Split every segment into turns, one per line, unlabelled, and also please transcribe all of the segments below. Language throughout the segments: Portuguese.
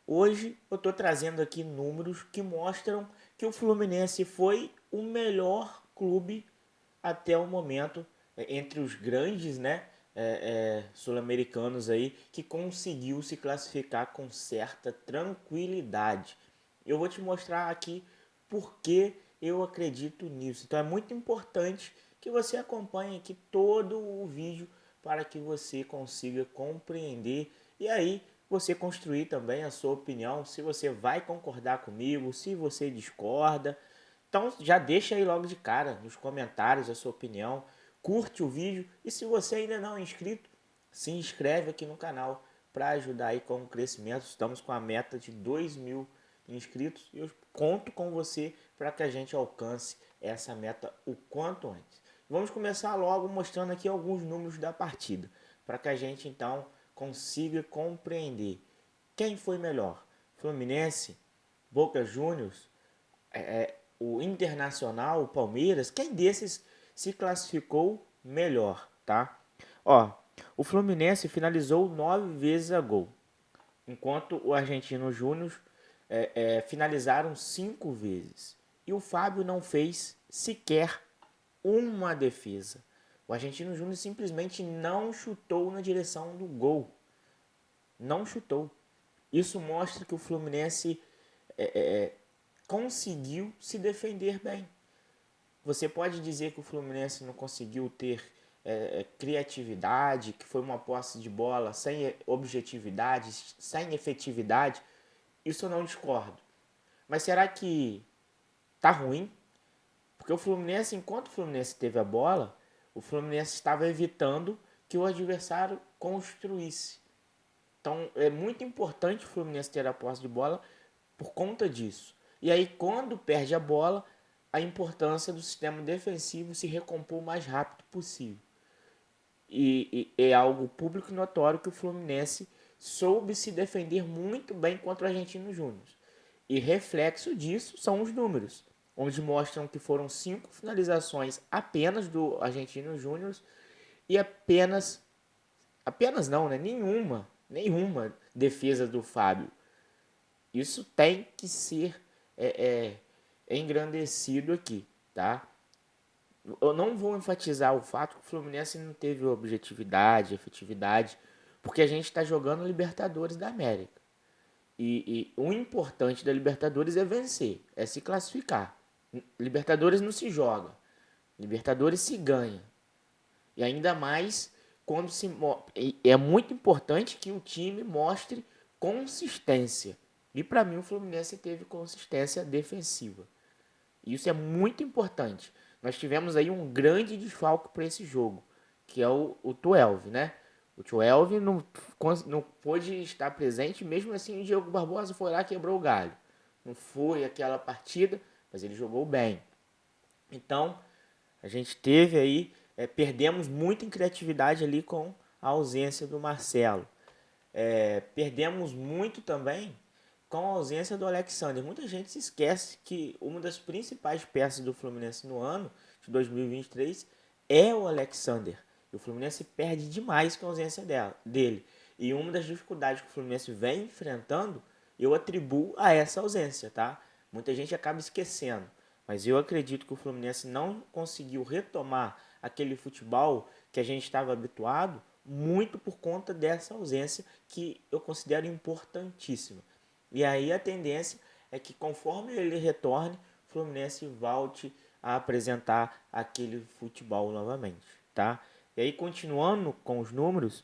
Hoje eu estou trazendo aqui números que mostram que o Fluminense foi o melhor clube até o momento, entre os grandes, né, sul-americanos aí, que conseguiu se classificar com certa tranquilidade. Eu vou te mostrar aqui por que eu acredito nisso. Então é muito importante que você acompanhe aqui todo o vídeo para que você consiga compreender e aí você construir também a sua opinião, se você vai concordar comigo, se você discorda. Então já deixa aí logo de cara nos comentários a sua opinião, curte o vídeo e se você ainda não é inscrito, se inscreve aqui no canal para ajudar aí com o crescimento. Estamos com a meta de 2.000 inscritos e eu conto com você para que a gente alcance essa meta o quanto antes. Vamos começar logo mostrando aqui alguns números da partida, para que a gente então consiga compreender quem foi melhor. Fluminense, Boca Juniors, o Internacional, o Palmeiras, quem desses se classificou melhor, tá? Ó, o Fluminense finalizou 9 vezes a gol, enquanto o Argentino Júnior finalizaram 5 vezes. E o Fábio não fez sequer uma defesa. O Argentino Júnior simplesmente não chutou na direção do gol. Não chutou. Isso mostra que o Fluminense conseguiu se defender bem. Você pode dizer que o Fluminense não conseguiu ter criatividade, que foi uma posse de bola sem objetividade, sem efetividade. Isso eu não discordo. Mas será que tá ruim? Porque o Fluminense, enquanto o Fluminense teve a bola, o Fluminense estava evitando que o adversário construísse. Então é muito importante o Fluminense ter a posse de bola por conta disso. E aí, quando perde a bola, a importância do sistema defensivo se recompor o mais rápido possível. E é algo público e notório que o Fluminense soube se defender muito bem contra o Argentino Júnior. E reflexo disso são os números, onde mostram que foram 5 finalizações apenas do Argentino Júnior e apenas não, né? Nenhuma defesa do Fábio. Isso tem que ser engrandecido aqui, tá? Eu não vou enfatizar o fato que o Fluminense não teve objetividade, efetividade, porque a gente está jogando Libertadores da América. E o importante da Libertadores é vencer, é se classificar. Libertadores não se joga, Libertadores se ganha. E ainda mais quando se é muito importante que o time mostre consistência. E para mim o Fluminense teve consistência defensiva. Isso é muito importante. Nós tivemos aí um grande desfalque para esse jogo, que é o Tuelve, né? O Tuelve não pôde estar presente, mesmo assim o Diego Barbosa foi lá e quebrou o galho. Não foi aquela partida, mas ele jogou bem. Então, a gente teve aí, perdemos muito em criatividade ali com a ausência do Marcelo. Perdemos muito também com a ausência do Alexander. Muita gente se esquece que uma das principais peças do Fluminense no ano de 2023 é o Alexander. E o Fluminense perde demais com a ausência dele. E uma das dificuldades que o Fluminense vem enfrentando, eu atribuo a essa ausência, tá? Muita gente acaba esquecendo. Mas eu acredito que o Fluminense não conseguiu retomar aquele futebol que a gente estava habituado muito por conta dessa ausência que eu considero importantíssima. E aí a tendência é que conforme ele retorne, o Fluminense volte a apresentar aquele futebol novamente, tá? E aí continuando com os números,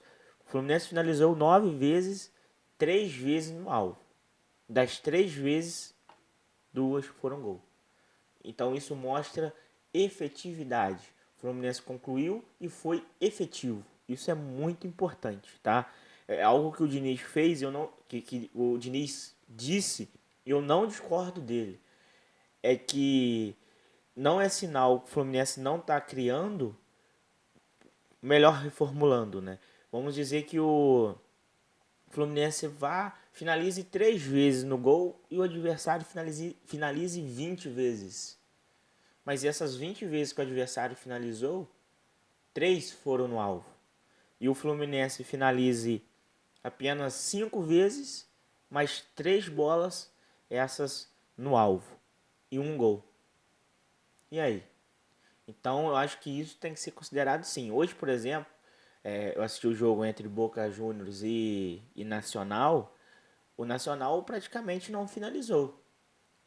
o Fluminense finalizou 9 vezes, 3 vezes no alvo. Das 3 vezes, 2 foram gol. Então isso mostra efetividade. O Fluminense concluiu e foi efetivo. Isso é muito importante, tá? É algo que o Diniz fez, eu não, que o Diniz disse, eu não discordo dele. É que não é sinal que o Fluminense não está criando, melhor reformulando, né? Vamos dizer que o Fluminense finalize 3 vezes no gol e o adversário finalize 20 vezes. Mas essas 20 vezes que o adversário finalizou, 3 foram no alvo. E o Fluminense finalize apenas 5 vezes mas 3 bolas essas no alvo e um gol. E aí? Então eu acho que isso tem que ser considerado sim. Hoje, por exemplo, eu assisti o jogo entre Boca Juniors e Nacional. O Nacional praticamente não finalizou.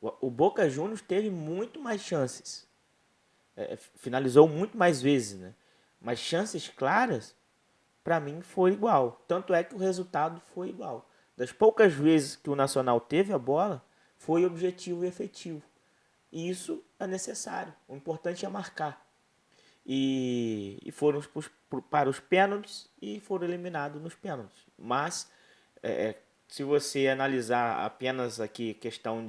O Boca Juniors teve muito mais chances. Finalizou muito mais vezes, né? Mas chances claras, para mim, foi igual. Tanto é que o resultado foi igual. Das poucas vezes que o Nacional teve a bola, foi objetivo e efetivo. E isso é necessário. O importante é marcar. E foram para os pênaltis e foram eliminados nos pênaltis. Mas, é, se você analisar apenas aqui questão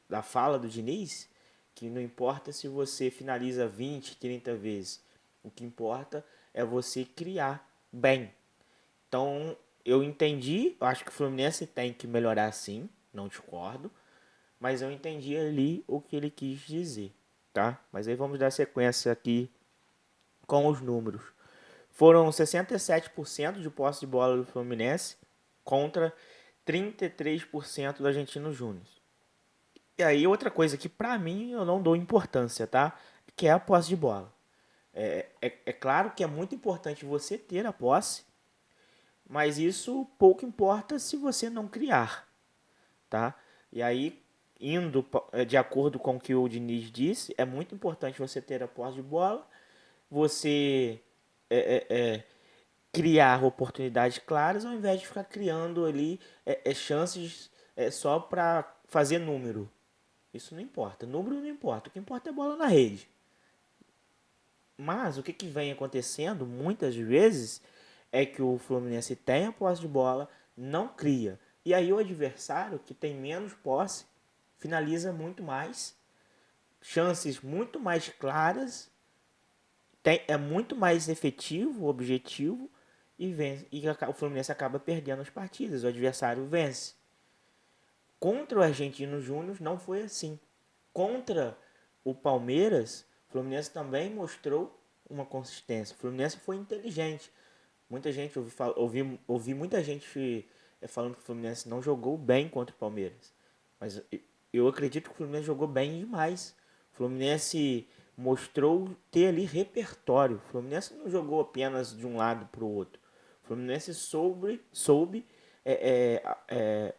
da fala do Diniz, que não importa se você finaliza 20, 30 vezes, o que importa é você criar bem. Então, eu entendi, eu acho que o Fluminense tem que melhorar sim, não discordo, mas eu entendi ali o que ele quis dizer, tá? Mas aí vamos dar sequência aqui com os números. Foram 67% de posse de bola do Fluminense contra 33% do Argentino Júnior. E aí outra coisa que pra mim eu não dou importância, tá? Que é a posse de bola. É claro que é muito importante você ter a posse, mas isso pouco importa se você não criar, tá? E aí, indo de acordo com o que o Diniz disse, é muito importante você ter a posse de bola, você criar oportunidades claras ao invés de ficar criando ali chances só para fazer número. Isso não importa, número não importa, o que importa é bola na rede. Mas o que vem acontecendo muitas vezes é que o Fluminense tem a posse de bola, não cria. E aí o adversário, que tem menos posse, finaliza muito mais, chances muito mais claras, é muito mais efetivo, objetivo, e, vence, e o Fluminense acaba perdendo as partidas, o adversário vence. Contra o Argentino Júnior não foi assim. Contra o Palmeiras, o Fluminense também mostrou uma consistência. O Fluminense foi inteligente. Muita gente, ouvi muita gente falando que o Fluminense não jogou bem contra o Palmeiras. Mas eu acredito que o Fluminense jogou bem demais. O Fluminense mostrou ter ali repertório. O Fluminense não jogou apenas de um lado para o outro. O Fluminense soube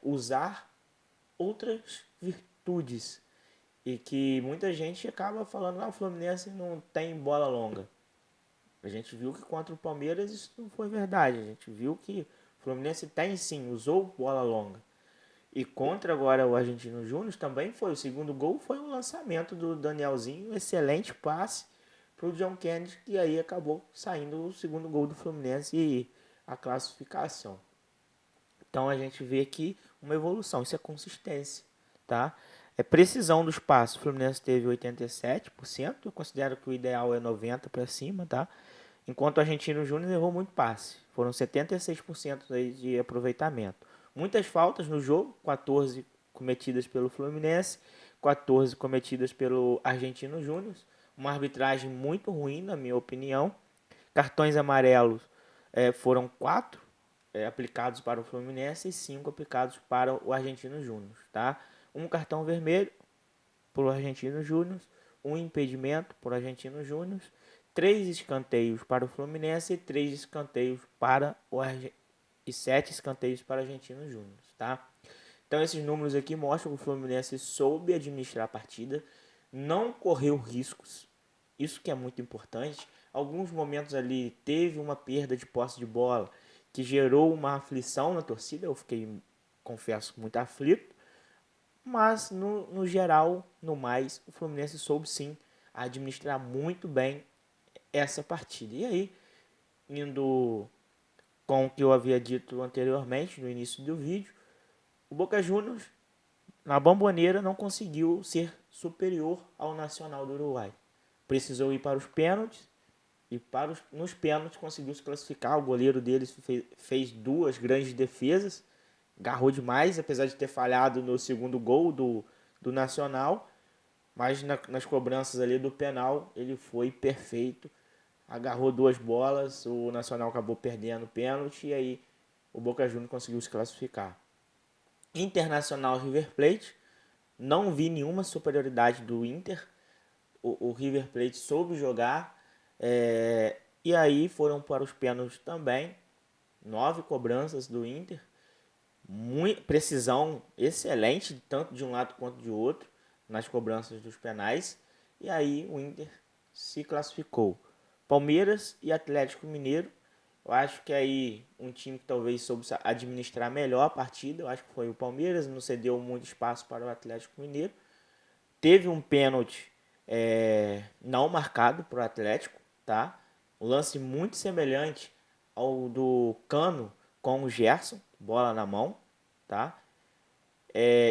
usar outras virtudes e que muita gente acaba falando, ah, o Fluminense não tem bola longa. A gente viu que contra o Palmeiras isso não foi verdade. A gente viu que o Fluminense tem sim, usou bola longa. E contra agora o Argentino Júnior também foi. O segundo gol foi um lançamento do Danielzinho, um excelente passe para o John Kennedy, que aí acabou saindo o segundo gol do Fluminense e a classificação. Então a gente vê aqui uma evolução, isso é consistência, tá? É precisão dos passos. O Fluminense teve 87%, eu considero que o ideal é 90% para cima, tá? Enquanto o Argentino Júnior errou muito passe. Foram 76% aí de aproveitamento. Muitas faltas no jogo, 14 cometidas pelo Fluminense, 14 cometidas pelo Argentino Júnior. Uma arbitragem muito ruim, na minha opinião. Cartões amarelos foram 4 aplicados para o Fluminense e 5 aplicados para o Argentino Júnior, tá? Um cartão vermelho para o Argentino Júnior, um impedimento para o Argentino Júnior, 3 escanteios para o Fluminense e 3 escanteios para o e 7 escanteios para o Argentino Júnior, tá? Então esses números aqui mostram que o Fluminense soube administrar a partida, não correu riscos, isso que é muito importante. Alguns momentos ali teve uma perda de posse de bola que gerou uma aflição na torcida, eu fiquei, confesso, muito aflito, mas no geral, no mais, o Fluminense soube sim administrar muito bem essa partida. E aí, indo com o que eu havia dito anteriormente no início do vídeo, o Boca Juniors na Bombonera não conseguiu ser superior ao Nacional do Uruguai. Precisou ir para os pênaltis e nos pênaltis conseguiu se classificar. O goleiro deles fez 2 grandes defesas, agarrou demais, apesar de ter falhado no segundo gol do Nacional, mas nas cobranças ali do penal ele foi perfeito, agarrou 2 bolas, o Nacional acabou perdendo o pênalti e aí o Boca Juniors conseguiu se classificar. Internacional River Plate, não vi nenhuma superioridade do Inter. O River Plate soube jogar. E aí foram para os pênaltis também. 9 cobranças do Inter. Precisão excelente, tanto de um lado quanto de outro, nas cobranças dos penais. E aí o Inter se classificou. Palmeiras e Atlético Mineiro. Eu acho que aí um time que talvez soube administrar melhor a partida. Eu acho que foi o Palmeiras, não cedeu muito espaço para o Atlético Mineiro. Teve um pênalti não marcado para o Atlético, tá? Um lance muito semelhante ao do Cano com o Gerson, bola na mão, tá?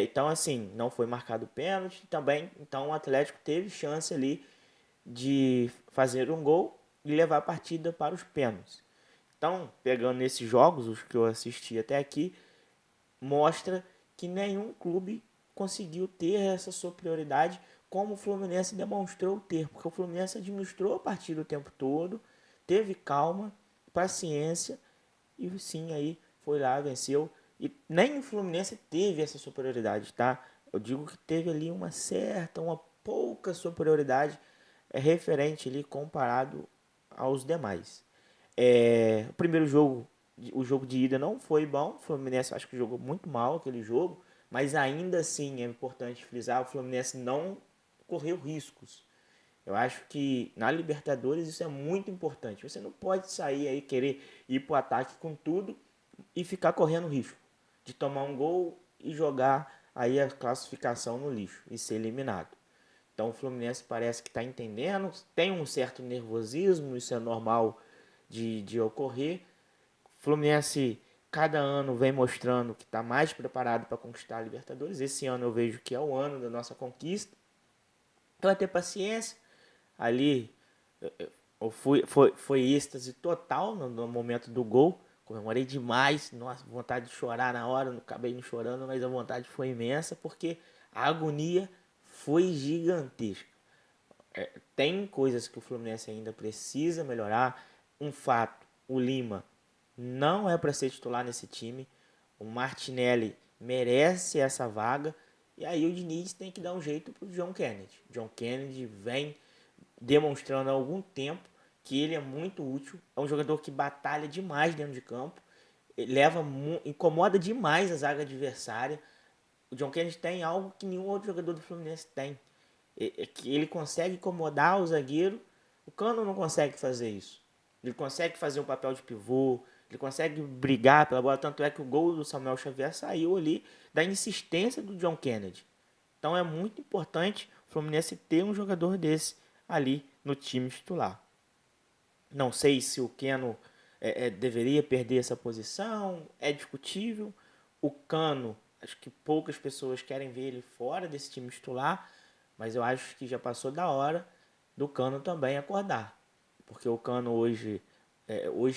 Então, assim, não foi marcado o pênalti também. Então, o Atlético teve chance ali de fazer um gol e levar a partida para os pênaltis. Então, pegando esses jogos, os que eu assisti até aqui, mostra que nenhum clube conseguiu ter essa superioridade como o Fluminense demonstrou ter, porque o Fluminense administrou a partida o tempo todo, teve calma, paciência e sim aí foi lá, venceu. E nem o Fluminense teve essa superioridade, tá? Eu digo que teve ali uma pouca superioridade referente ali comparado aos demais. O primeiro jogo, o jogo de ida não foi bom. O Fluminense acho que jogou muito mal aquele jogo, mas ainda assim é importante frisar, o Fluminense não correu riscos. Eu acho que na Libertadores isso é muito importante. Você não pode sair aí querer ir pro ataque com tudo e ficar correndo risco de tomar um gol e jogar aí a classificação no lixo e ser eliminado. Então o Fluminense parece que está entendendo, tem um certo nervosismo, isso é normal de ocorrer. O Fluminense cada ano vem mostrando que está mais preparado para conquistar a Libertadores. Esse ano eu vejo que é o ano da nossa conquista. Então é ter paciência. Ali foi êxtase total no momento do gol. Comemorei demais, nossa, vontade de chorar na hora, não acabei não chorando, mas a vontade foi imensa porque a agonia foi gigantesca. Tem coisas que o Fluminense ainda precisa melhorar. Um fato, o Lima não é para ser titular nesse time. O Martinelli merece essa vaga. E aí o Diniz tem que dar um jeito pro John Kennedy. John Kennedy vem demonstrando há algum tempo que ele é muito útil. É um jogador que batalha demais dentro de campo. Incomoda demais a zaga adversária. O John Kennedy tem algo que nenhum outro jogador do Fluminense tem. Que ele consegue incomodar o zagueiro. O Cano não consegue fazer isso. Ele consegue fazer um papel de pivô, ele consegue brigar pela bola, tanto é que o gol do Samuel Xavier saiu ali da insistência do John Kennedy. Então é muito importante o Fluminense ter um jogador desse ali no time titular. Não sei se o Keno deveria perder essa posição, é discutível. O Cano, acho que poucas pessoas querem ver ele fora desse time titular, mas eu acho que já passou da hora do Cano também acordar. Porque o Cano hoje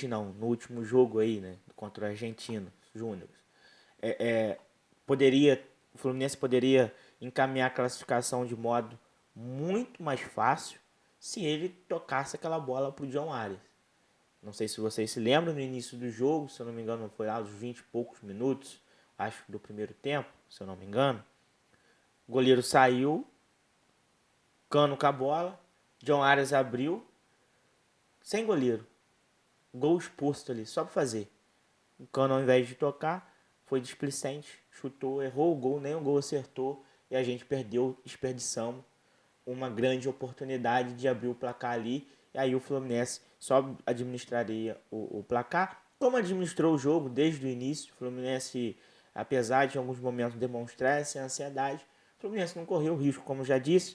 não, no último jogo aí, né, contra o Argentino Júnior, poderia, o Fluminense poderia encaminhar a classificação de modo muito mais fácil se ele tocasse aquela bola para o John Arias. Não sei se vocês se lembram, no início do jogo, se eu não me engano, foi lá uns 20 e poucos minutos, acho que do primeiro tempo, se eu não me engano. O goleiro saiu, Cano com a bola, John Arias abriu, sem goleiro. Gol exposto ali, só para fazer. O Cano, ao invés de tocar, foi displicente, chutou, errou o gol, nem o gol acertou e a gente perdeu, desperdiçamos uma grande oportunidade de abrir o placar ali. E aí o Fluminense só administraria o placar, como administrou o jogo desde o início. O Fluminense, apesar de em alguns momentos demonstrar essa ansiedade, o Fluminense não correu risco, como já disse,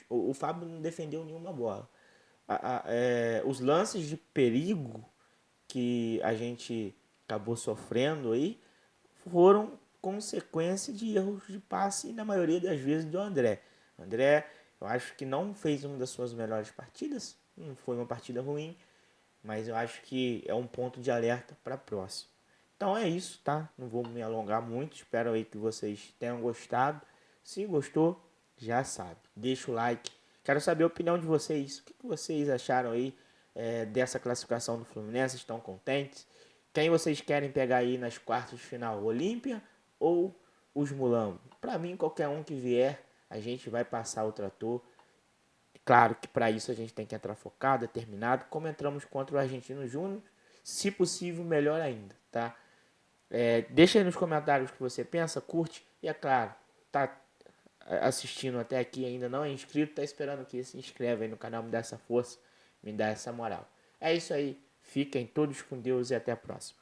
o Fábio não defendeu nenhuma bola. Os lances de perigo que a gente acabou sofrendo aí foram consequência de erros de passe e na maioria das vezes do André. O André, eu acho que não fez uma das suas melhores partidas, não foi uma partida ruim, mas eu acho que é um ponto de alerta para a próxima. Então é isso, tá? Não vou me alongar muito, espero aí que vocês tenham gostado. Se gostou, já sabe, deixa o like. Quero saber a opinião de vocês. O que vocês acharam aí dessa classificação do Fluminense? Estão contentes? Quem vocês querem pegar aí nas quartas de final? Olímpia ou os mulambos? Para mim, qualquer um que vier, a gente vai passar o trator. Claro que para isso a gente tem que entrar focado, determinado, como entramos contra o Argentino Júnior, se possível, melhor ainda, tá? Deixa aí nos comentários o que você pensa, curte e, é claro, tá assistindo até aqui ainda não é inscrito, tá esperando que se inscreva aí no canal, me dá essa força, me dá essa moral. É isso aí, fiquem todos com Deus e até a próxima.